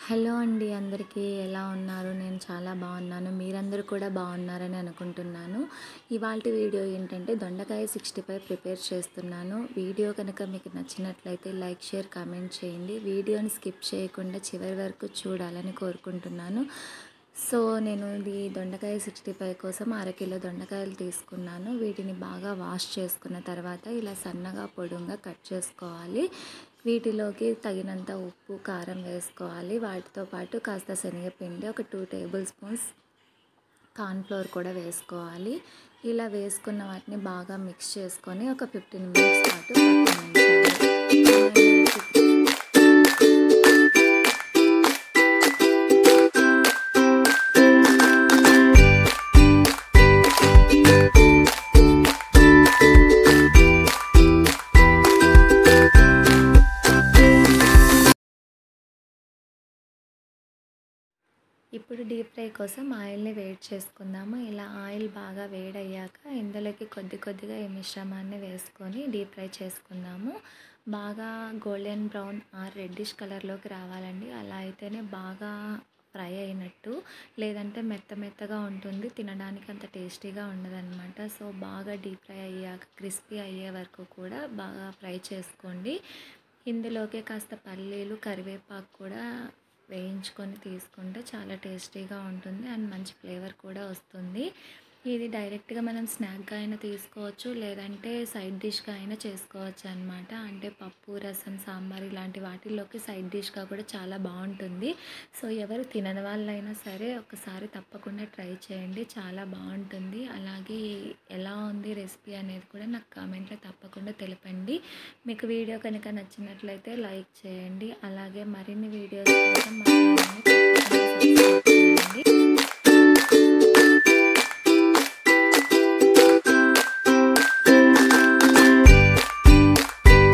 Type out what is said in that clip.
Hello అండి అందరికీ ఎలా ఉన్నారు? నేను చాలా బాగున్నాను. మీరందరూ కూడా బాగున్నారని అనుకుంటున్నాను. ఇవాల్టి వీడియో ఏంటంటే దొండకాయ 65 ప్రిపేర్ చేస్తున్నాను. వీడియో కనుక మీకు నచ్చినట్లయితే లైక్, షేర్, కామెంట్ చేయండి. వీడియోని స్కిప్ చేయకుండా చివరి వరకు చూడాలని కోరుకుంటున్నాను. సో నేను ఇది దొండకాయ 65 కోసం అరకిలో దొండకాయలు తీసుకున్నాను. వీటిని బాగా వాష్ చేసుకున్న తర్వాత ఇలా సన్నగా పొడుగ్గా కట్ చేసుకోవాలి. వీటిలోకి తగినంత ఉప్పు, కారం వేసుకోవాలి. వాటితో పాటు కాస్త శనగపిండి, ఒక 2 టేబుల్ స్పూన్స్ కార్న్‌ఫ్లోర్ కూడా వేసుకోవాలి. ఇలా వేసుకున్న వాటిని బాగా మిక్స్ చేసుకొని ఒక 15 మినిట్స్ పాటు పక్కన ఉంచాలి. ఇప్పుడు డీప్ ఫ్రై కోసం ఆయిల్ని వేడి చేసుకుందాము. ఇలా ఆయిల్ బాగా వేడయ్యాక ఇందులోకి కొద్దిగా ఈ మిశ్రమాన్ని వేసుకొని డీప్ ఫ్రై చేసుకుందాము. బాగా గోల్డెన్ బ్రౌన్ ఆర్ రెడ్డిష్ కలర్లోకి రావాలండి. అలా అయితేనే బాగా ఫ్రై అయినట్టు, లేదంటే మెత్తగా ఉంటుంది, తినడానికి అంత టేస్టీగా ఉండదన్నమాట. సో బాగా డీప్ ఫ్రై అయ్యాక క్రిస్పీ అయ్యే వరకు కూడా బాగా ఫ్రై చేసుకోండి. ఇందులోకి కాస్త పల్లీలు, కరివేపాకు కూడా వేయించుకొని తీసుకుంటే చాలా టేస్టీగా ఉంటుంది అండ్ మంచి ఫ్లేవర్ కూడా వస్తుంది. ఇది డైరెక్ట్గా మనం స్నాక్గా అయినా తీసుకోవచ్చు, లేదంటే సైడ్ డిష్గా అయినా చేసుకోవచ్చు అనమాట. అంటే పప్పు, రసం, సాంబార్ ఇలాంటి వాటిల్లోకి సైడ్ డిష్గా కూడా చాలా బాగుంటుంది. సో ఎవరు తినని వాళ్ళైనా సరే ఒకసారి తప్పకుండా ట్రై చేయండి, చాలా బాగుంటుంది. అలాగే ఎలా ఉంది రెసిపీ అనేది కూడా నాకు కామెంట్లో తప్పకుండా తెలపండి. మీకు వీడియో కనుక నచ్చినట్లయితే లైక్ చేయండి. అలాగే మరిన్ని వీడియోస్ కోసం మా ఛానల్ని